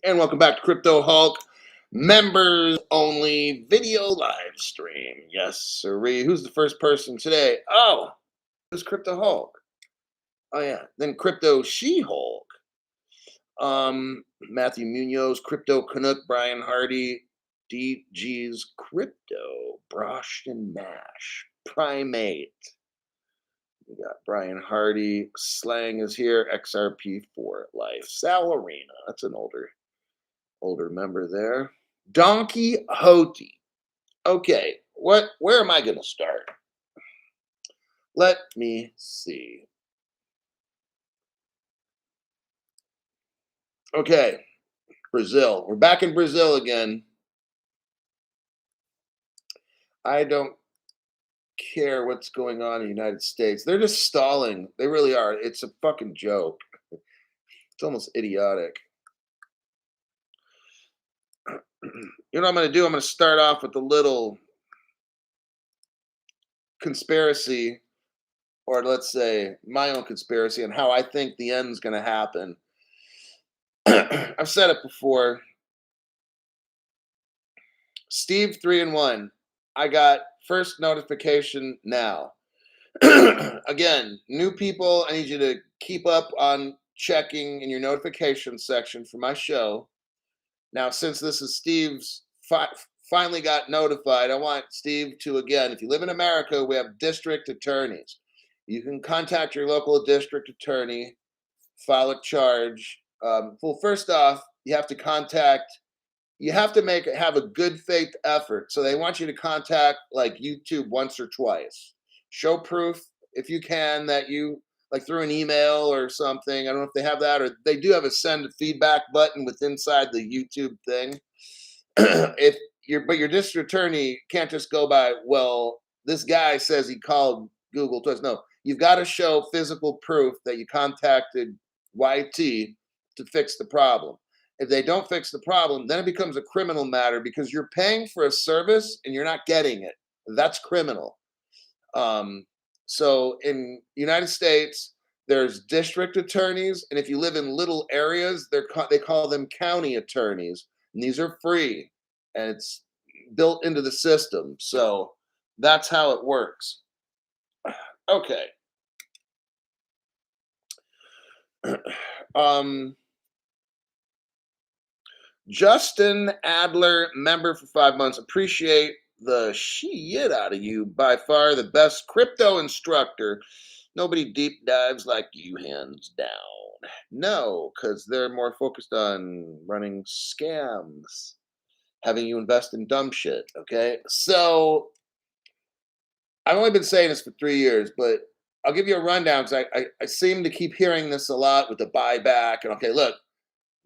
And welcome back to Crypto Hulk, members only video live stream. Yes, sirree. Who's the first person today? Oh, who's Crypto Hulk? Oh yeah, then Crypto She Hulk. Matthew Munoz, Crypto Canuck, Brian Hardy, DG's Crypto, Brosh and Mash, Primate. We got Brian Hardy, Slang is here, XRP for Life, Sal Arena. That's an older member there. Donkey Hoti. Okay, where am I gonna start? Let me see. Okay, Brazil. We're back in Brazil again. I don't care what's going on in the United States. They're just stalling. They really are. It's a fucking joke. It's almost idiotic. You know what I'm going to do? I'm going to start off with a little conspiracy, or let's say my own conspiracy, and how I think the end's going to happen. I've said it before. Steve 3-in-1. I got first notification now. Again, new people, I need you to keep up on checking in your notification section for my show. Now, since this is Steve's finally got notified, I want Steve to, again, if you live in America, we have district attorneys. You can contact your local district attorney, file a charge. Well, first off, you have to have a good faith effort. So they want you to contact like YouTube once or twice. Show proof if you can that you like through an email or something. I don't know if they have that, or they do have a send feedback button with inside the YouTube thing. But your district attorney can't just go by, well, this guy says he called Google twice. No, you've got to show physical proof that you contacted YT to fix the problem. If they don't fix the problem, then it becomes a criminal matter because you're paying for a service and you're not getting it. That's criminal. So in United States, there's district attorneys, and if you live in little areas, they call them county attorneys, and these are free, and it's built into the system. So that's how it works. Okay. Justin Adler, member for 5 months. Appreciate the shit out of you. By far the best crypto instructor. Nobody deep dives like you, hands down. No, because they're more focused on running scams, having you invest in dumb shit. Okay. So I've only been saying this for 3 years, but I'll give you a rundown because I seem to keep hearing this a lot with the buyback. And okay, look,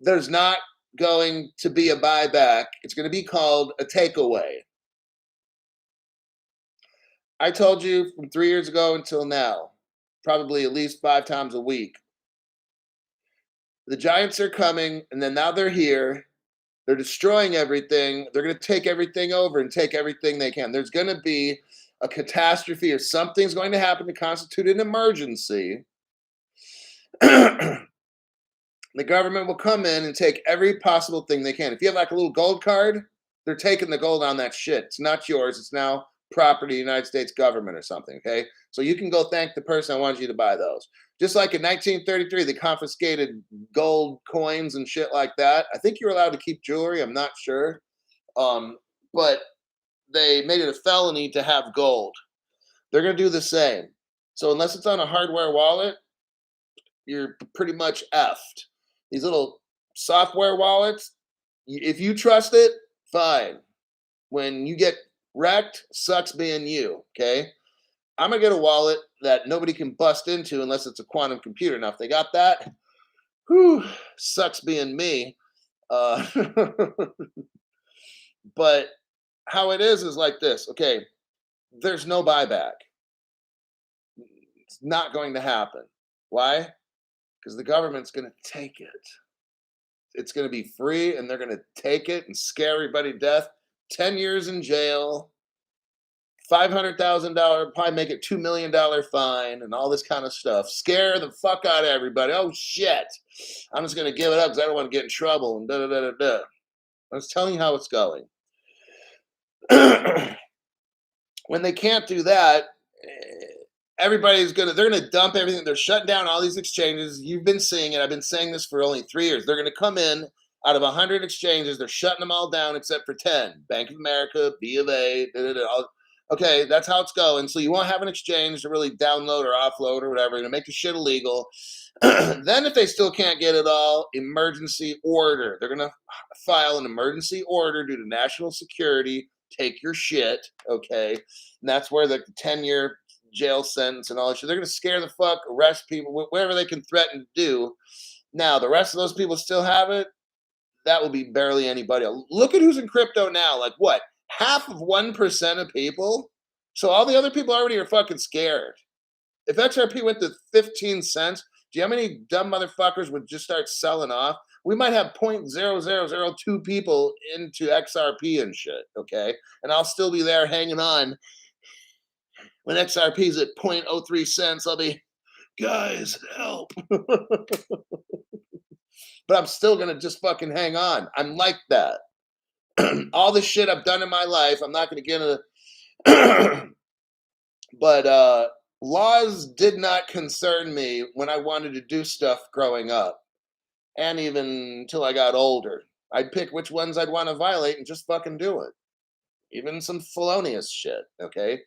there's not going to be a buyback. It's going to be called a takeaway. I told you from 3 years ago until now, probably at least 5 times a week. The Giants are coming, and then now they're here. They're destroying everything. They're going to take everything over and take everything they can. There's going to be a catastrophe or something's going to happen to constitute an emergency. The government will come in and take every possible thing they can. If you have like a little gold card, they're taking the gold on that shit. It's not yours. It's now property of the United States government or something, okay? So you can go thank the person I wanted you to buy those. Just like in 1933, they confiscated gold coins and shit like that. I think you're allowed to keep jewelry. I'm not sure. But they made it a felony to have gold. They're going to do the same. So unless it's on a hardware wallet, you're pretty much effed. These little software wallets, if you trust it, fine. When you get wrecked, sucks being you, okay? I'm going to get a wallet that nobody can bust into unless it's a quantum computer. Now, if they got that, whew, sucks being me. But how it is like this, okay? There's no buyback. It's not going to happen. Why? Because the government's going to take it. It's going to be free, and they're going to take it and scare everybody to death. 10 years in jail, $500,000, probably make it $2 million fine and all this kind of stuff. Scare the fuck out of everybody. Oh shit. I'm just gonna give it up because I don't want to get in trouble and da da da da da. I was telling you how it's going. When they can't do that, they're gonna dump everything. They're shutting down all these exchanges. You've been seeing it. I've been saying this for only 3 years. They're gonna come in out of 100 exchanges. They're shutting them all down except for 10. Bank of America, B of A, okay, that's how it's going. So you won't have an exchange to really download or offload or whatever. You're gonna make the shit illegal. Then if they still can't get it all, emergency order. They're gonna file an emergency order due to national security. Take your shit, okay? And that's where the 10-year jail sentence and all that shit. They're gonna scare the fuck, arrest people, whatever they can threaten to do. Now the rest of those people still have it. That will be barely anybody else. Look at who's in crypto now. Like what? Half of 1% of people. So all the other people already are fucking scared. If XRP went to 15 cents, do you know how many dumb motherfuckers would just start selling off? We might have 0.0002 people into XRP and shit, okay? And I'll still be there hanging on. When XRP's at 0.03 cents, I'll be, guys, help. But I'm still gonna just fucking hang on. I'm like that. All the shit I've done in my life, I'm not gonna get into but laws did not concern me when I wanted to do stuff growing up. And even until I got older. I'd pick which ones I'd want to violate and just fucking do it. Even some felonious shit, okay?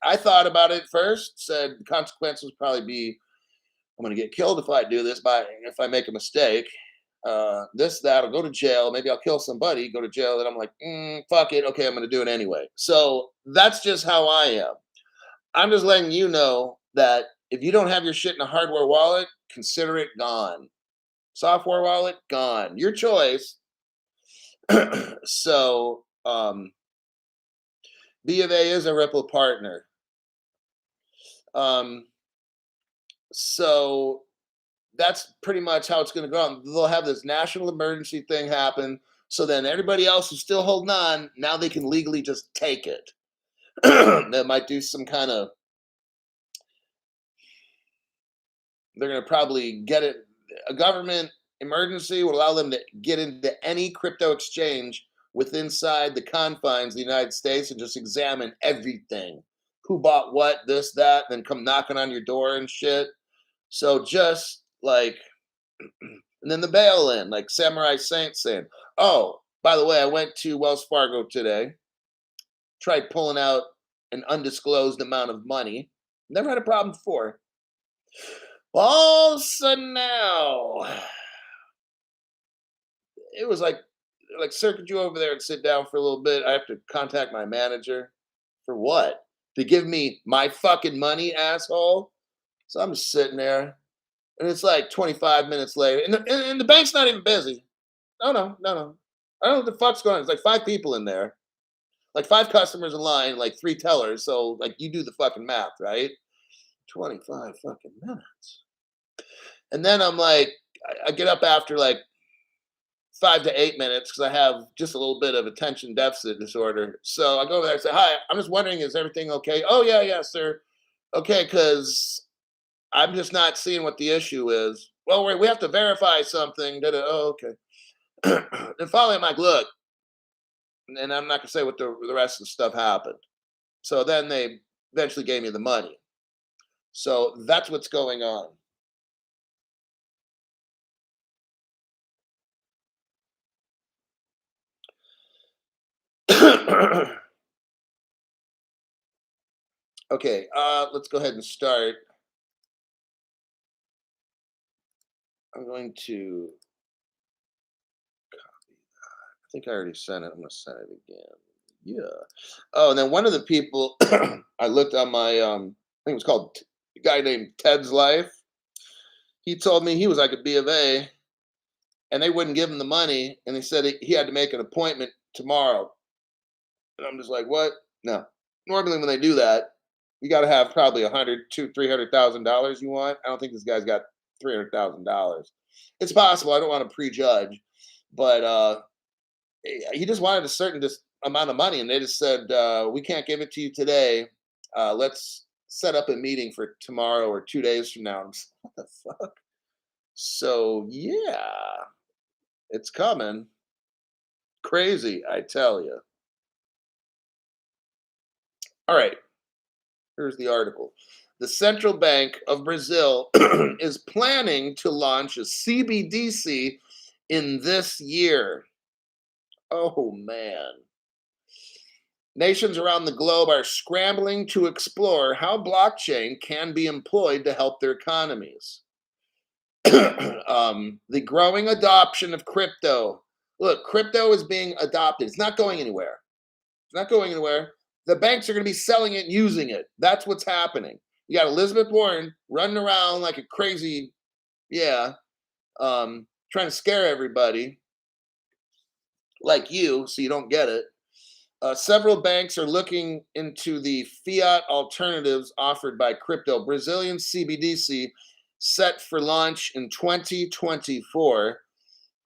I thought about it first, said the consequences would probably be I'm gonna get killed if I do this if I make a mistake. This, that, I'll go to jail. Maybe I'll kill somebody, go to jail. Then I'm like, fuck it. Okay, I'm gonna do it anyway. So that's just how I am. I'm just letting you know that if you don't have your shit in a hardware wallet, consider it gone. Software wallet, gone. Your choice. So, B of A is a Ripple partner. So that's pretty much how it's going to go on. They'll have this national emergency thing happen. So then everybody else who's still holding on, now they can legally just take it. They might do some kind of, they're going to probably get it. A government emergency would allow them to get into any crypto exchange inside the confines of the United States and just examine everything. Who bought what, this, that, then come knocking on your door and shit. So just like, and then the bail-in, like Samurai Saint saying, oh, by the way, I went to Wells Fargo today, tried pulling out an undisclosed amount of money. Never had a problem before. Well, all of a sudden now, it was like, sir, could you over there and sit down for a little bit? I have to contact my manager. For what? To give me my fucking money, asshole? So I'm just sitting there. And it's like 25 minutes later. And the bank's not even busy. No. I don't know what the fuck's going on. It's like 5 people in there. Like 5 customers in line, like 3 tellers. So like you do the fucking math, right? 25 fucking minutes. And then I'm like, I get up after like 5 to 8 minutes because I have just a little bit of attention deficit disorder. So I go over there and say, hi, I'm just wondering, is everything okay? Oh, yeah, sir. Okay, because I'm just not seeing what the issue is. Well, we have to verify something. Oh, okay. And finally, I'm like, look, and I'm not going to say what the rest of the stuff happened. So then they eventually gave me the money. So that's what's going on. Okay, let's go ahead and start. I'm going to copy that. I think I already sent it. I'm going to send it again. Yeah. Oh, and then one of the people I looked on my I think it was called a guy named Ted's Life. He told me he was like a B of A, and they wouldn't give him the money, and they said he had to make an appointment tomorrow. And I'm just like, what? No. Normally when they do that, you got to have probably $300,000 you want. I don't think this guy's got $300,000. It's possible. I don't want to prejudge, but he just wanted a certain amount of money, and they just said, "We can't give it to you today. Let's set up a meeting for tomorrow or 2 days from now." I'm just, what the fuck? So yeah, it's coming. Crazy, I tell you. All right, here's the article. The Central Bank of Brazil is planning to launch a CBDC in this year. Oh man. Nations around the globe are scrambling to explore how blockchain can be employed to help their economies. The growing adoption of crypto. Look, crypto is being adopted. It's not going anywhere. It's not going anywhere. The banks are going to be selling it and using it. That's what's happening. You got Elizabeth Warren running around like a crazy, yeah, trying to scare everybody like you so you don't get it. Several banks are looking into the fiat alternatives offered by crypto. Brazilian CBDC set for launch in 2024.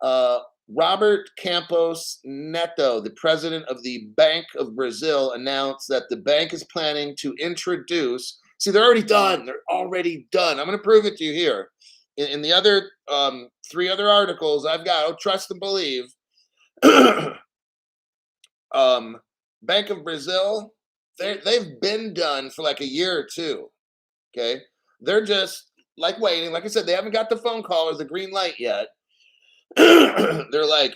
Uh, Robert Campos Neto, the president of the Bank of Brazil, announced that the bank is planning to introduce. See, they're already done. They're already done. I'm going to prove it to you here. In the other three other articles I've got, trust and believe. um, Bank of Brazil, they've been done for like a year or two. Okay, they're just like waiting. Like I said, they haven't got the phone call or the green light yet. They're like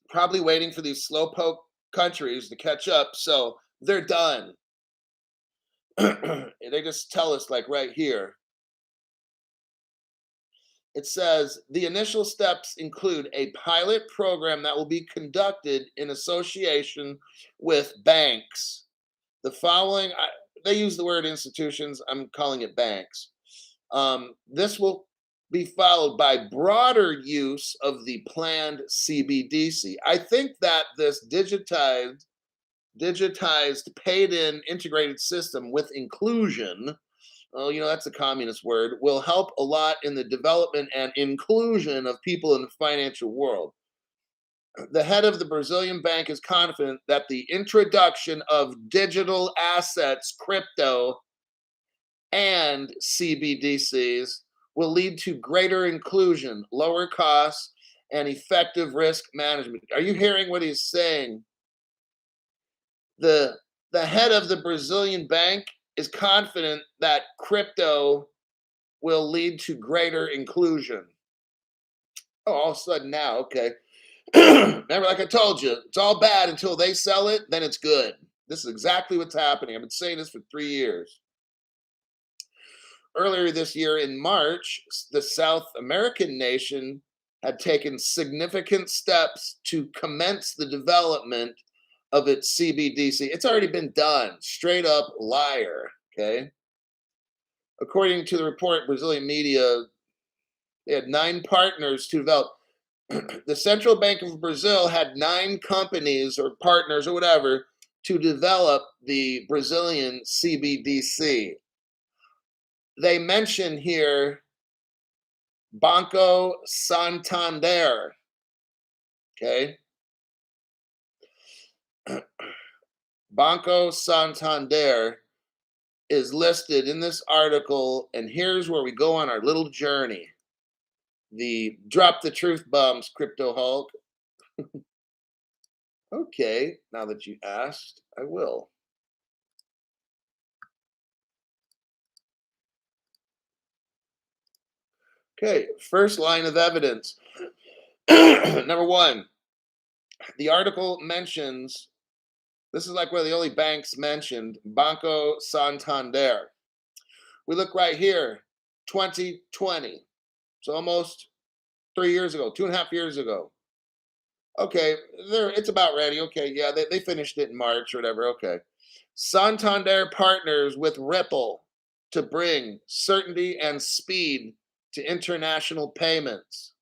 probably waiting for these slowpoke countries to catch up. So they're done. They just tell us like right here. It says the initial steps include a pilot program that will be conducted in association with banks. The following, they use the word institutions, I'm calling it banks. This will be followed by broader use of the planned CBDC. I think that this digitized paid in integrated system with inclusion, oh, that's a communist word, will help a lot in the development and inclusion of people in the financial world. The head of the Brazilian bank is confident that the introduction of digital assets, crypto, and CBDCs will lead to greater inclusion, lower costs, and effective risk management. Are you hearing what he's saying? The head of the Brazilian bank is confident that crypto will lead to greater inclusion. Oh, all of a sudden now, okay. Remember, like I told you, it's all bad until they sell it, then it's good. This is exactly what's happening. I've been saying this for 3 years. Earlier this year in March, the South American nation had taken significant steps to commence the development of its CBDC. It's already been done. Straight up liar. Okay. According to the report, Brazilian media, they had 9 partners to develop. The Central Bank of Brazil had 9 companies or partners or whatever to develop the Brazilian CBDC. They mention here Banco Santander. Okay. Banco Santander is listed in this article, and here's where we go on our little journey. The drop the truth bombs, Crypto Hulk. Okay, now that you asked, I will. Okay, first line of evidence. Number one, the article mentions, this is like one of the only banks mentioned, Banco Santander. We look right here, 2020. It's almost 3 years ago, 2.5 years ago. Okay, it's about ready. Okay, yeah, they finished it in March or whatever. Okay. Santander partners with Ripple to bring certainty and speed to international payments.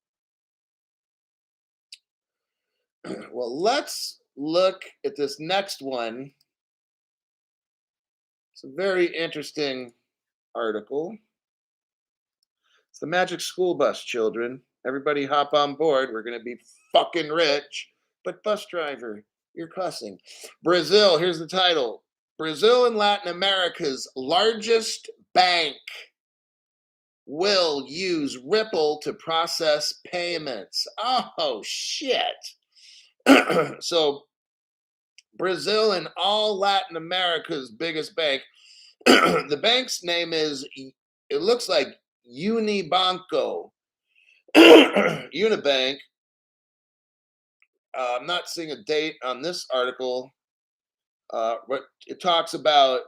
Well, let's look at this next one. It's a very interesting article. It's the Magic School Bus, children. Everybody hop on board. We're going to be fucking rich. But bus driver, You're cussing. Brazil, here's the title. Brazil and Latin America's largest bank will use Ripple to process payments. Oh, shit. So, Brazil and all Latin America's biggest bank, the bank's name is, it looks like Unibanco. Unibank. I'm not seeing a date on this article. But it talks about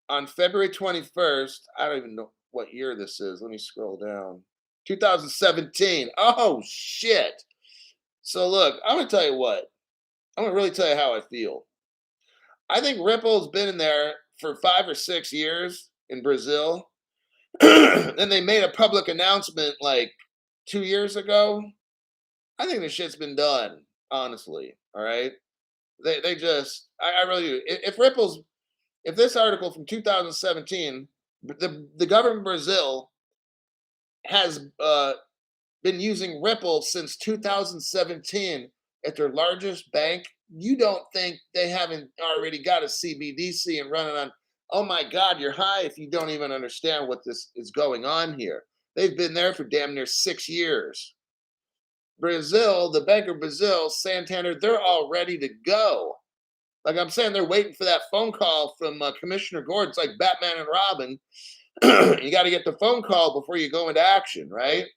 on February 21st. I don't even know what year this is. Let me scroll down. 2017. Oh, shit. So, look, I'm going to tell you what. I'm going to really tell you how I feel. I think Ripple's been in there for 5 or 6 years in Brazil. Then they made a public announcement like 2 years ago. I think the shit's been done, honestly. All right. They just, I really do. If this article from 2017, the government of Brazil has been using Ripple since 2017 at their largest bank, you don't think they haven't already got a CBDC and running on? Oh my God, you're high if you don't even understand what this is going on here. They've been there for damn near 6 years. Brazil, the Bank of Brazil, Santander, they're all ready to go. Like I'm saying, they're waiting for that phone call from Commissioner Gordon. It's like Batman and Robin. You got to get the phone call before you go into action, right?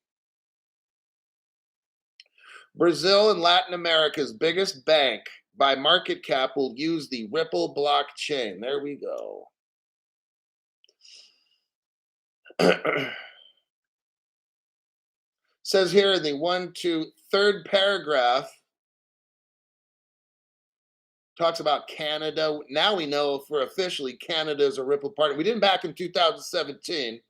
Brazil and Latin America's biggest bank by market cap will use the Ripple blockchain. There we go. Says here in the third paragraph, talks about Canada. Now we know if we're officially Canada is a Ripple partner. We didn't back in 2017.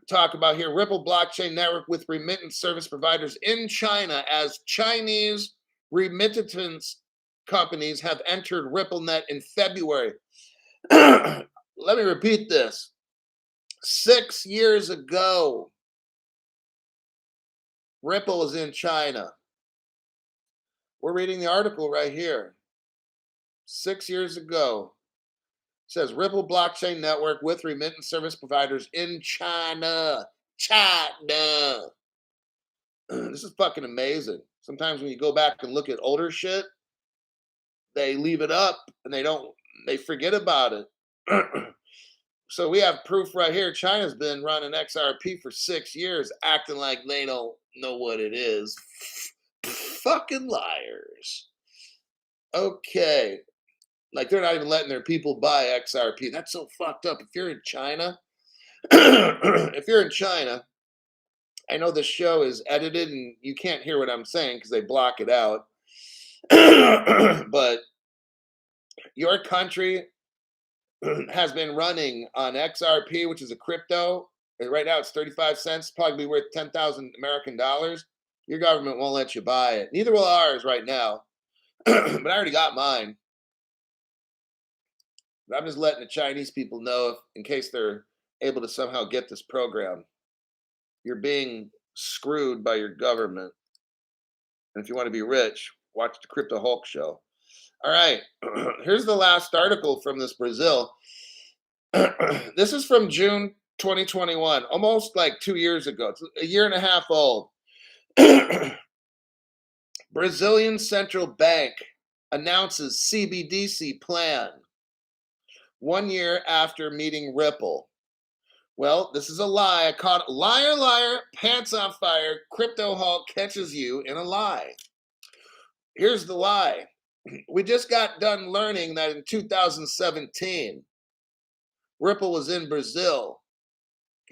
Talk about here Ripple blockchain network with remittance service providers in China as Chinese remittance companies have entered RippleNet in February. Let me repeat this. 6 years ago, Ripple is in China. We're reading the article right here. 6 years ago, it says Ripple blockchain network with remittance service providers in China. China. This is fucking amazing. Sometimes when you go back and look at older shit, they leave it up and they forget about it. So we have proof right here. China's been running XRP for 6 years, acting like they don't know what it is. Fucking liars. Okay. Like they're not even letting their people buy XRP. That's so fucked up. If you're in China, I know this show is edited and you can't hear what I'm saying because they block it out. But your country has been running on XRP, which is a crypto. And right now it's 35 cents, probably worth 10,000 American dollars. Your government won't let you buy it. Neither will ours right now. But I already got mine. But I'm just letting the Chinese people know in case they're able to somehow get this program. You're being screwed by your government. And if you want to be rich, watch the Crypto Hulk show. All right. Here's the last article from this Brazil. This is from June 2021, almost like 2 years ago. It's a year and a half old. Brazilian Central Bank announces CBDC plan 1 year after meeting Ripple. Well, this is a lie. I caught liar, liar, pants on fire. Crypto Hulk catches you in a lie. Here's the lie. We just got done learning that in 2017, Ripple was in Brazil.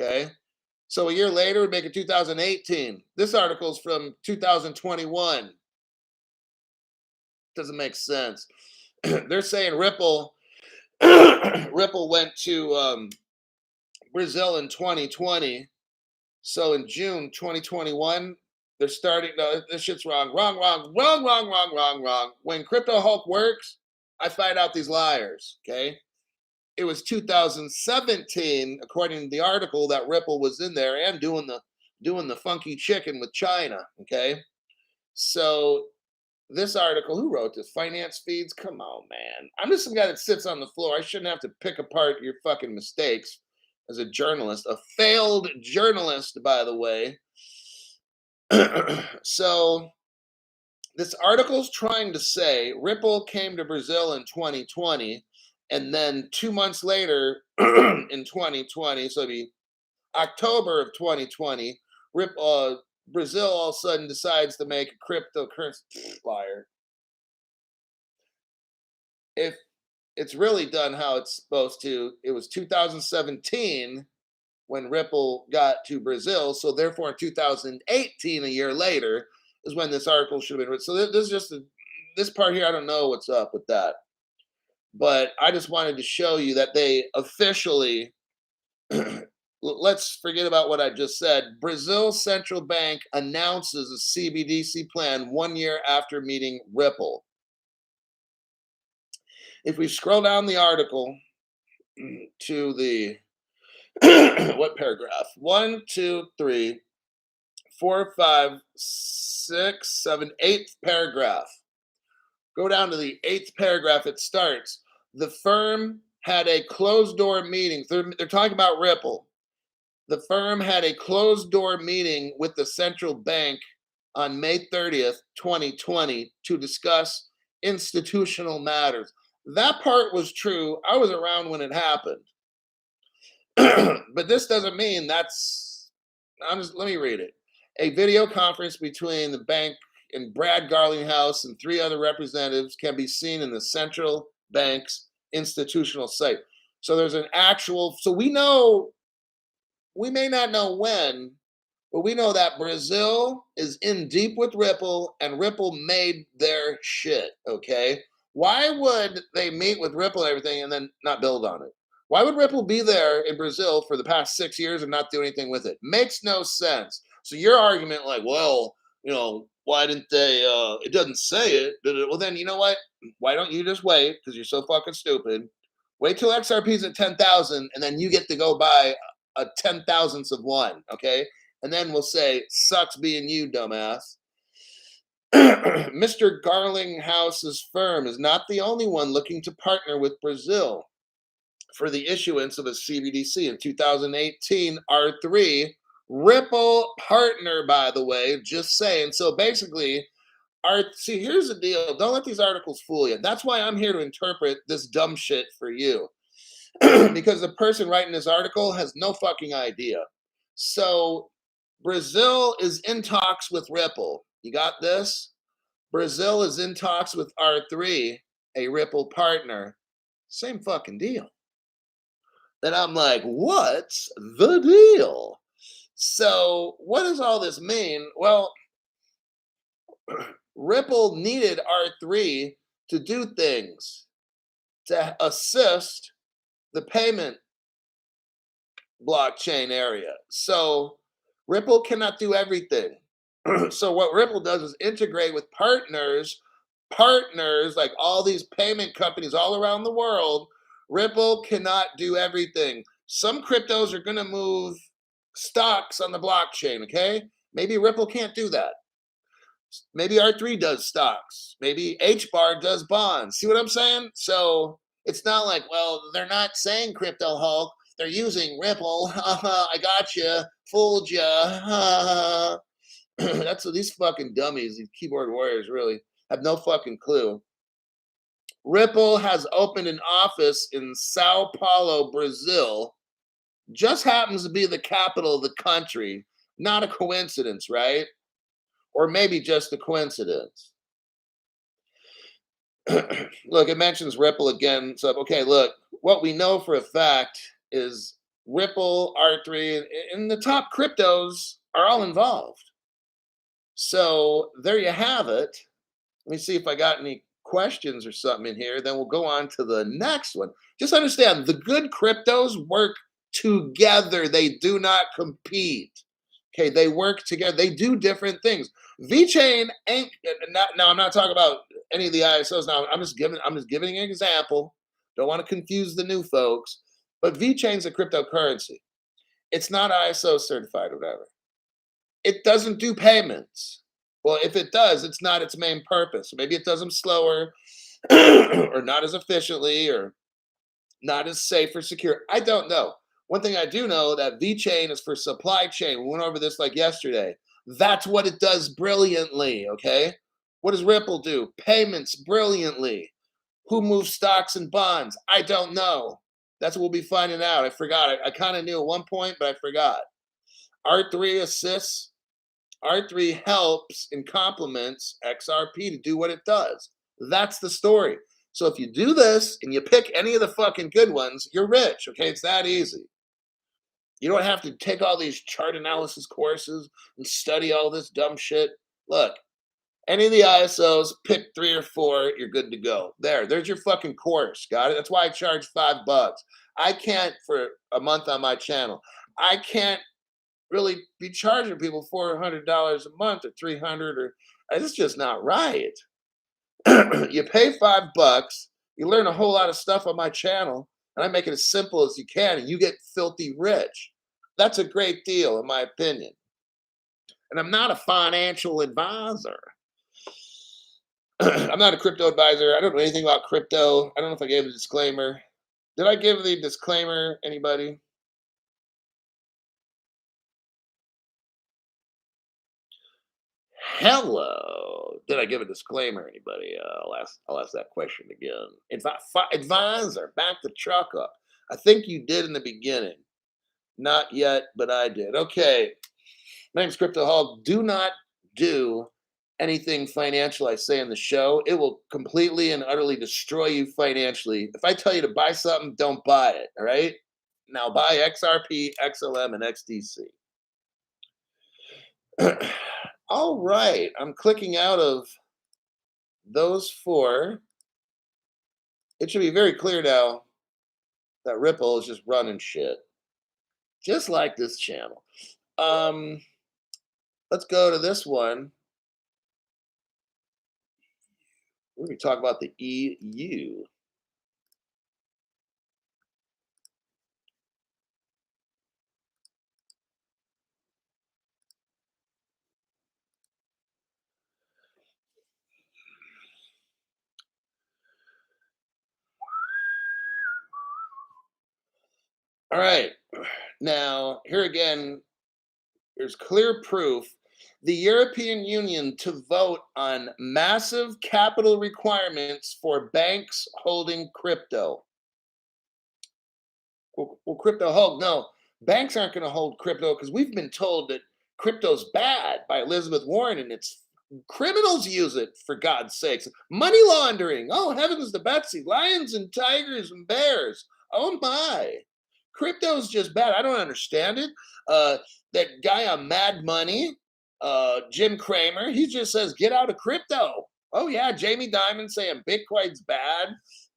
Okay. So a year later, we make it 2018. This article is from 2021. Doesn't make sense. They're saying Ripple went to Brazil in 2020. So in June 2021, they're starting. No, this shit's wrong. Wrong. When Crypto Hulk works, I find out these liars. Okay. It was 2017, according to the article, that Ripple was in there and doing the funky chicken with China. Okay. So this article, who wrote this? Finance Feeds? Come on, man. I'm just some guy that sits on the floor. I shouldn't have to pick apart your fucking mistakes as a journalist, a failed journalist, by the way. So this article's trying to say Ripple came to Brazil in 2020, and then 2 months later in 2020, so it'd be October of 2020, Brazil all of a sudden decides to make a cryptocurrency. Liar. If it's really done how it's supposed to, it was 2017 when Ripple got to Brazil. So therefore, in 2018, a year later, is when this article should have been written. So this is just this part here. I don't know what's up with that, but I just wanted to show you that they officially. Let's forget about what I just said. Brazil's central bank announces a CBDC plan 1 year after meeting Ripple. If we scroll down the article to the what paragraph? 1, 2, 3, 4, 5, 6, 7, 8th paragraph. Go down to the 8th paragraph. It starts. The firm had a closed door meeting. They're talking about Ripple. The firm had a closed door meeting with the central bank on May 30th, 2020 to discuss institutional matters. That part was true. I was around when it happened. But this doesn't mean that's. Let me read it. A video conference between the bank and Brad Garlinghouse and 3 other representatives can be seen in the central bank's institutional site. So there's an actual. So we know. We may not know when, but we know that Brazil is in deep with Ripple, and Ripple made their shit. Okay, why would they meet with Ripple and everything and then not build on it? Why would Ripple be there in Brazil for the past 6 years and not do anything with it? Makes no sense. So your argument, like, well, why didn't they? It doesn't say it. Well, then you know what? Why don't you just wait? Because you're so fucking stupid. Wait till XRP's at 10,000, and then you get to go buy a 10,000th of one, okay? And then we'll say, sucks being you, dumbass. Mr. Garlinghouse's firm is not the only one looking to partner with Brazil for the issuance of a CBDC in 2018. R3, Ripple partner, by the way, just saying. So basically, see, here's the deal. Don't let these articles fool you. That's why I'm here to interpret this dumb shit for you. Because the person writing this article has no fucking idea. So Brazil is in talks with Ripple. You got this? Brazil is in talks with R3, a Ripple partner. Same fucking deal. Then I'm like, what's the deal? So what does all this mean? Well, Ripple needed R3 to do things, to assist the payment blockchain area. So Ripple cannot do everything. So what Ripple does is integrate with partners like all these payment companies all around the world. Ripple cannot do everything. Some cryptos are going to move stocks on the blockchain, okay? Maybe Ripple can't do that. Maybe R3 does stocks. Maybe HBAR does bonds. See what I'm saying? So it's not like, well, they're not saying crypto Hulk. They're using Ripple. I got you. Fooled you. That's what these fucking dummies, these keyboard warriors, really have no fucking clue. Ripple has opened an office in Sao Paulo, Brazil. Just happens to be the capital of the country. Not a coincidence, right? Or maybe just a coincidence. Look, it mentions Ripple again. So, okay, look, what we know for a fact is Ripple, R3, and the top cryptos are all involved. So there you have it. Let me see if I got any questions or something in here. Then we'll go on to the next one. Just understand, the good cryptos work together. They do not compete. Okay, they work together. They do different things. VeChain ain't now. I'm not talking about any of the ISOs. Now I'm just giving an example. Don't want to confuse the new folks. But VeChain's a cryptocurrency. It's not ISO certified or whatever. It doesn't do payments. Well, if it does, it's not its main purpose. Maybe it does them slower or not as efficiently or not as safe or secure. I don't know. One thing I do know that VeChain is for supply chain. We went over this like yesterday. That's what it does brilliantly. Okay. What does Ripple do? Payments brilliantly. Who moves stocks and bonds? I don't know. That's what we'll be finding out. I forgot. I kind of knew at one point, but I forgot. R3 assists. R3 helps and complements XRP to do what it does. That's the story. So if you do this and you pick any of the fucking good ones, you're rich. Okay, it's that easy. You don't have to take all these chart analysis courses and study all this dumb shit. Look, any of the ISOs, pick 3 or 4, you're good to go. There's your fucking course. Got it? That's why I charge $5. I can't for a month on my channel. I can't really be charging people $400 a month or 300 or it's just not right. You pay $5, you learn a whole lot of stuff on my channel, and I make it as simple as you can, and you get filthy rich. That's a great deal, in my opinion. And I'm not a financial advisor. I'm not a crypto advisor. I don't know anything about crypto. I don't know if I gave a disclaimer. Did I give the disclaimer, anybody? Hello. Did I give a disclaimer, anybody? I'll ask that question again. Advisor, back the truck up. I think you did in the beginning. Not yet, but I did. Okay. My name's Crypto Hall. Do not do anything financial I say in the show. It will completely and utterly destroy you financially. If I tell you to buy something, don't buy it. All right. Now buy XRP, XLM, and XDC. All right. I'm clicking out of those 4. It should be very clear now that Ripple is just running shit. Just like this channel. Let's go to this one. We're going to talk about the EU. All right. Now, here again, there's clear proof the European Union to vote on massive capital requirements for banks holding crypto. Well, crypto hold. No, banks aren't going to hold crypto because we've been told that crypto's bad by Elizabeth Warren and it's criminals use it, for God's sakes. Money laundering. Oh, heavens to Betsy. Lions and tigers and bears. Oh, my. Crypto's just bad. I don't understand it. That guy on Mad Money, Jim Cramer, he just says, get out of crypto. Oh, yeah. Jamie Dimon saying Bitcoin's bad.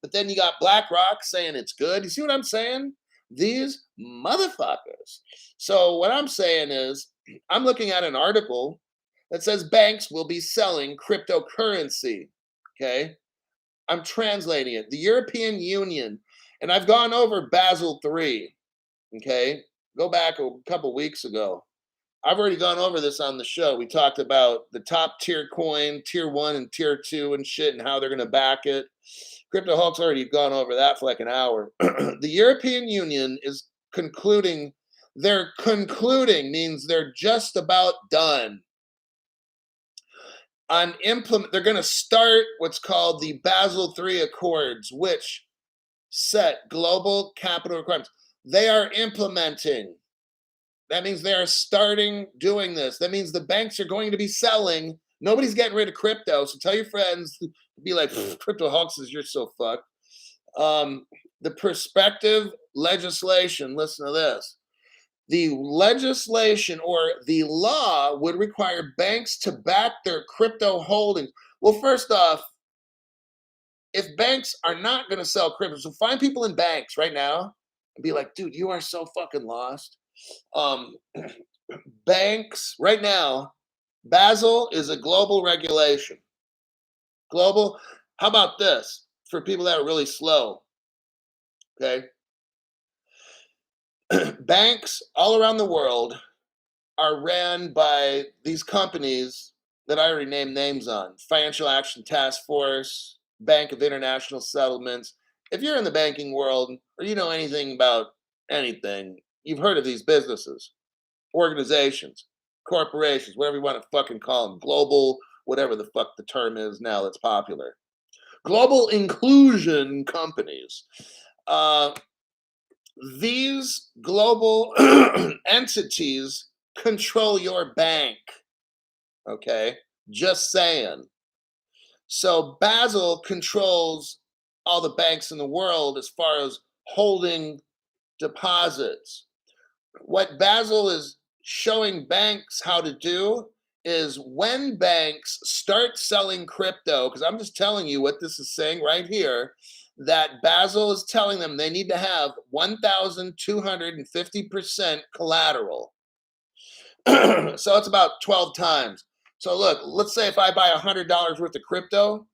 But then you got BlackRock saying it's good. You see what I'm saying? These motherfuckers. So what I'm saying is, I'm looking at an article that says banks will be selling cryptocurrency. Okay. I'm translating it. The European Union, and I've gone over Basel III. Okay. Go back a couple weeks ago. I've already gone over this on the show. We talked about the top tier coin, tier 1 and tier 2 and shit, and how they're going to back it. Crypto Hulk's already gone over that for like an hour. The European Union is concluding. They're concluding means they're just about done on implement. They're going to start what's called the Basel III Accords, which set global capital requirements. They are implementing. That means they are starting doing this. That means the banks are going to be selling. Nobody's getting rid of crypto. So tell your friends, be like, Crypto Hulk says you're so fucked. The prospective legislation, listen to this. The legislation or the law would require banks to back their crypto holdings. Well, first off, if banks are not going to sell crypto, so find people in banks right now and be like, dude, you are so fucking lost. Banks right now, Basel is a global regulation. Global. How about this for people that are really slow? Okay. Banks all around the world are ran by these companies that I already named names on: Financial Action Task Force, Bank of International Settlements. If you're in the banking world or you know anything about anything, you've heard of these businesses, organizations, corporations, whatever you want to fucking call them, global, whatever the fuck the term is now that's popular. Global inclusion companies. Uh, these global entities control your bank. Okay. Just saying. So Basel controls all the banks in the world as far as holding deposits. What Basel is showing banks how to do is when banks start selling crypto, because I'm just telling you what this is saying right here, that Basel is telling them they need to have 1,250% collateral. So it's about 12 times. So look, let's say if I buy $100 worth of crypto,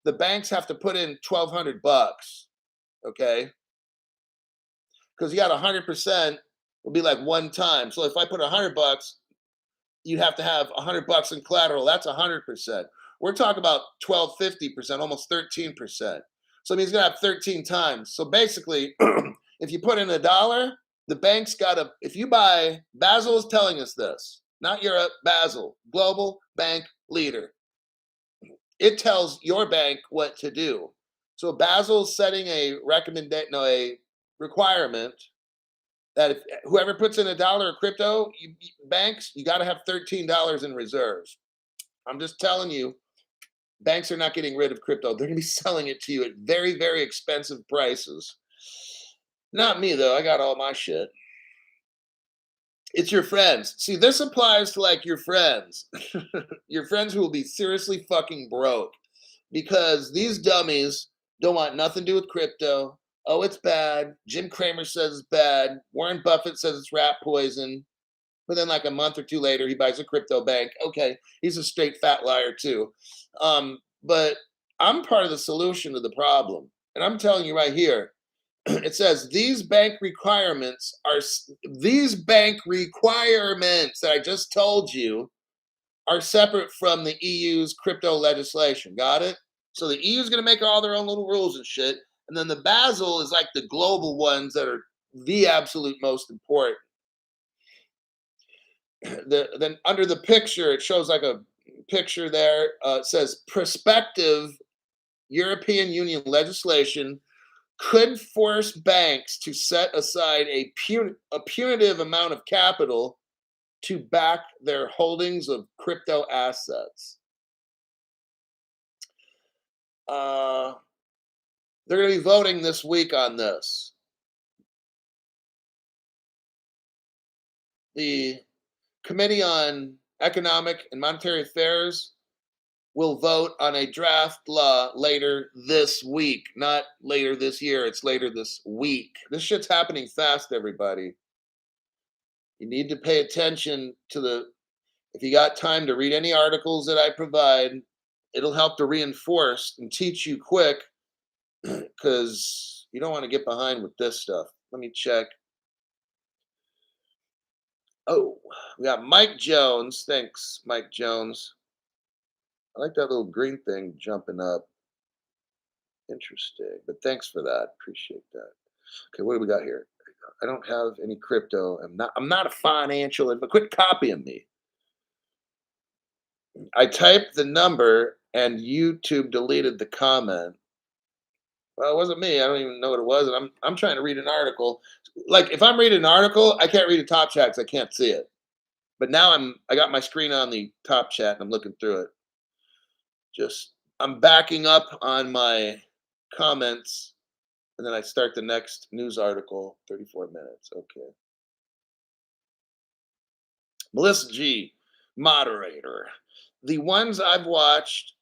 the banks have to put in 1,200 bucks. Okay, because you got 100% will be like one time. So if I put 100 bucks, you'd have to have 100 bucks in collateral. That's 100%. We're talking about 1250%, almost 13%. So it means you're gonna have 13 times. So basically, if you put in $1, the bank's gotta, if you buy, Basel is telling us this, not Europe, Basel, global bank leader. It tells your bank what to do. So Basel's setting a recommendation, no, a requirement that if whoever puts in $1 of crypto, banks, you got to have $13 in reserves. I'm just telling you, banks are not getting rid of crypto. They're going to be selling it to you at very, very expensive prices. Not me, though. I got all my shit. It's your friends. See, this applies to like your friends, your friends who will be seriously fucking broke because these dummies don't want nothing to do with crypto. Oh, it's bad. Jim Cramer says it's bad. Warren Buffett says it's rat poison. But then, like a month or two later, he buys a crypto bank. Okay, he's a straight fat liar too. But I'm part of the solution to the problem, and I'm telling you right here. It says these bank requirements that I just told you are separate from the EU's crypto legislation. Got it? So the EU is going to make all their own little rules and shit, and then the Basel is like the global ones that are the absolute most important. Then under the picture, it shows like a picture there. It says prospective European Union legislation could force banks to set aside a punitive amount of capital to back their holdings of crypto assets. Uh, they're going to be voting this week on this. The Committee on Economic and Monetary Affairs will vote on a draft law later this week, not later this year. It's later this week. This shit's happening fast, everybody. You need to pay attention to if you got time to read any articles that I provide, it'll help to reinforce and teach you quick because you don't want to get behind with this stuff. Let me check. Oh, we got Mike Jones. Thanks, Mike Jones. I like that little green thing jumping up. Interesting. But thanks for that. Appreciate that. Okay, what do we got here? I don't have any crypto. I'm not a financial, but quit copying me. I typed the number and YouTube deleted the comment. Well, it wasn't me. I don't even know what it was. And I'm trying to read an article. Like if I'm reading an article, I can't read a top chat because I can't see it. But now I got my screen on the top chat and I'm looking through it. I'm backing up on my comments and then I start the next news article, 34 minutes. Okay. Melissa G, moderator. The ones I've watched,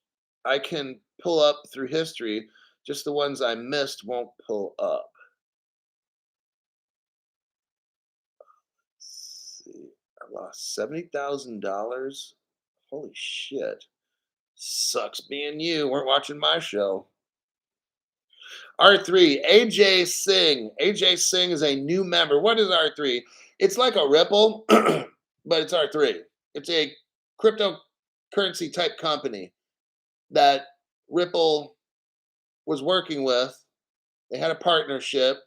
I can pull up through history. Just the ones I missed won't pull up. Let's see. I lost $70,000. Holy shit. Sucks being you. Weren't watching my show. R3, AJ Singh. AJ Singh is a new member. What is R3? It's like a Ripple, but it's R3. It's a cryptocurrency currency type company that Ripple was working with. They had a partnership.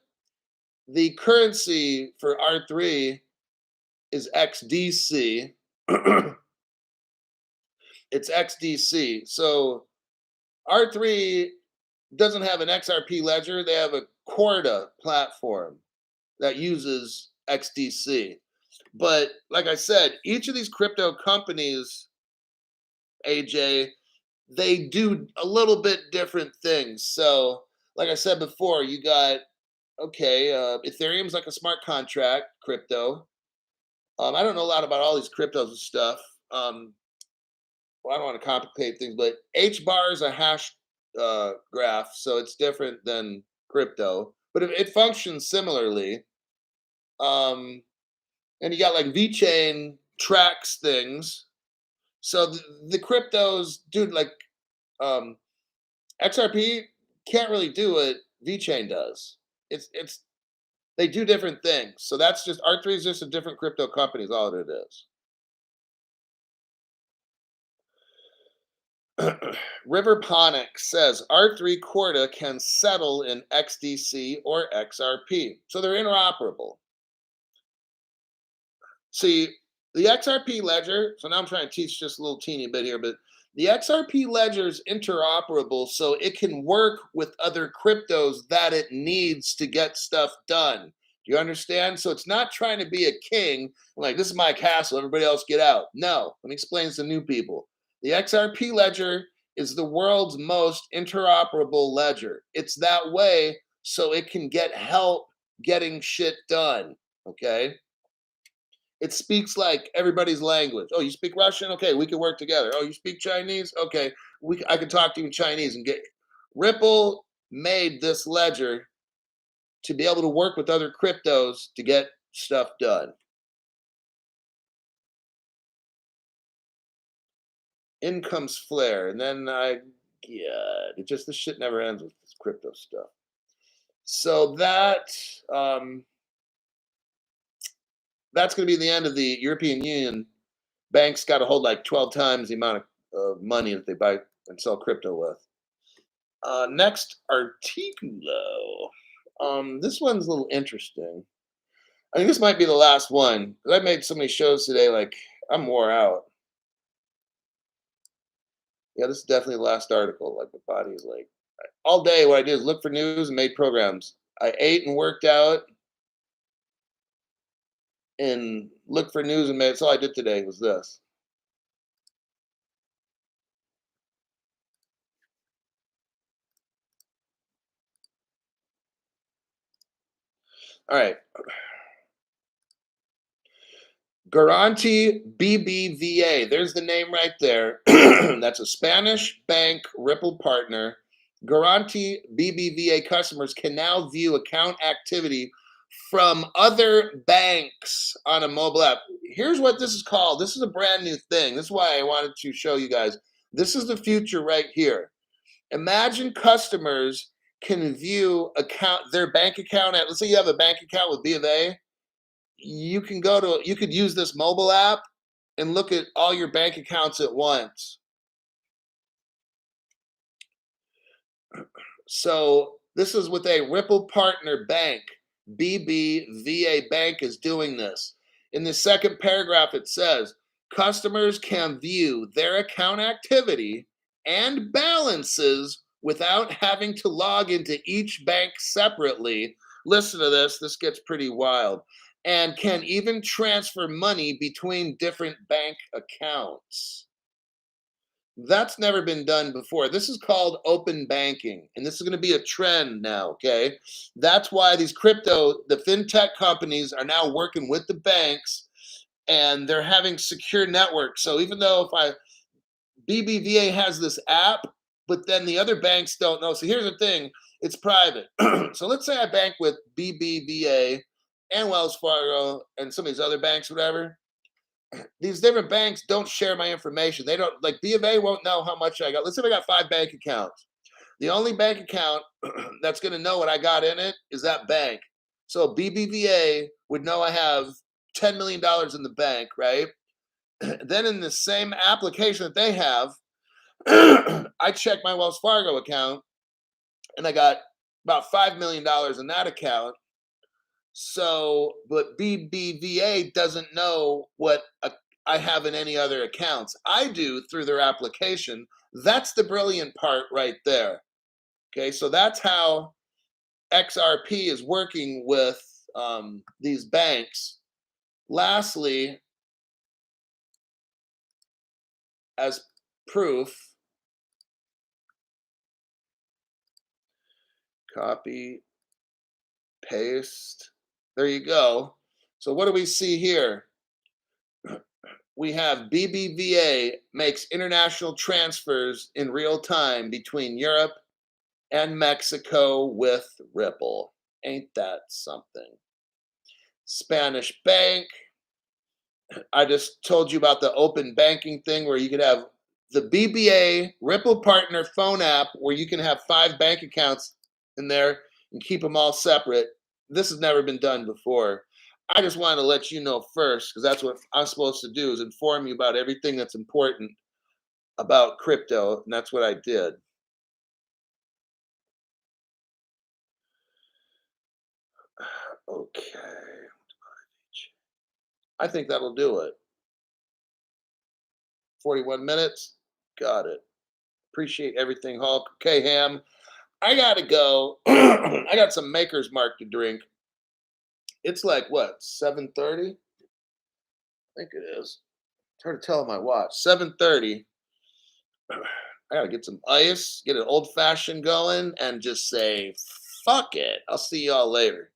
The currency for R3 is XDC. It's XDC. So R3 doesn't have an XRP ledger. They have a Corda platform that uses XDC. But like I said, each of these crypto companies, AJ, they do a little bit different things. So, like I said before, you got Ethereum's like a smart contract crypto. I don't know a lot about all these cryptos and stuff. Well, I don't want to complicate things, but H bar is a hash graph, so it's different than crypto, but it functions similarly. Um, and you got like VeChain tracks things. So the cryptos, dude, like um, XRP can't really do what VeChain does. It's they do different things. So that's just R3 is just a different crypto company, is all it is. Riverponic says R3 Corda can settle in XDC or XRP. So they're interoperable. See, the XRP ledger, so now I'm trying to teach just a little teeny bit here, but the XRP ledger is interoperable so it can work with other cryptos that it needs to get stuff done. Do you understand? So it's not trying to be a king, like this is my castle, everybody else get out. No, let me explain this to new people. The XRP ledger is the world's most interoperable ledger. It's that way so it can get help getting shit done. Okay. It speaks like everybody's language. Oh, you speak Russian? Okay, we can work together. Oh, you speak Chinese? Okay, I can talk to you in Chinese and get. Ripple made this ledger to be able to work with other cryptos to get stuff done. In comes Flare, and then it just this shit never ends with this crypto stuff. So that's going to be the end of the European Union. Banks got to hold like 12 times the amount of money that they buy and sell crypto with. Next articulo. This one's a little interesting. I think this might be the last one because I made so many shows today. Like I'm wore out. Yeah, this is definitely the last article. Like my body is like all day. What I did is look for news and made programs. I ate and worked out and looked for news and made. That's all I did today was this. All right. Garanti BBVA. There's the name right there. That's a Spanish bank Ripple partner. Garanti BBVA customers can now view account activity from other banks on a mobile app. Here's what this is called. This is a brand new thing. This is why I wanted to show you guys. This is the future right here. Imagine customers can view their bank account at, let's say you have a bank account with B of A. You could use this mobile app and look at all your bank accounts at once. So this is with a Ripple partner bank. BBVA Bank is doing this. In the second paragraph, it says customers can view their account activity and balances without having to log into each bank separately. Listen to this. This gets pretty wild. And can even transfer money between different bank accounts. That's never been done before. This is called open banking, and this is going to be a trend now, okay? That's why the fintech companies are now working with the banks, and they're having secure networks. So even though BBVA has this app, but then the other banks don't know. So here's the thing, it's private. So let's say I bank with BBVA and Wells Fargo and some of these other banks, whatever. These different banks don't share my information. They don't, like B of A won't know how much I got. Let's say I got 5 bank accounts. The only bank account that's going to know what I got in it is that bank. So BBVA would know I have $10 million in the bank, right? Then in the same application that they have, I checked my Wells Fargo account and I got about $5 million in that account. So, but BBVA doesn't know what I have in any other accounts. I do through their application. That's the brilliant part right there. Okay, so that's how XRP is working with these banks. Lastly, as proof, copy, paste. There you go. So what do we see here? We have BBVA makes international transfers in real time between Europe and Mexico with Ripple. Ain't that something? Spanish bank. I just told you about the open banking thing where you could have the BBA Ripple Partner phone app where you can have 5 bank accounts in there and keep them all separate. This has never been done before. I just wanted to let you know first because that's what I'm supposed to do is inform you about everything that's important about crypto, and that's what I did. Okay. I think that'll do it. 41 minutes. Got it. Appreciate everything, Hulk. Okay, Ham. I gotta go. I got some Maker's Mark to drink. It's like what, 7:30? I think it is. It's hard to tell on my watch. 7:30. I gotta get some ice, get an old fashioned going, and just say, fuck it. I'll see y'all later.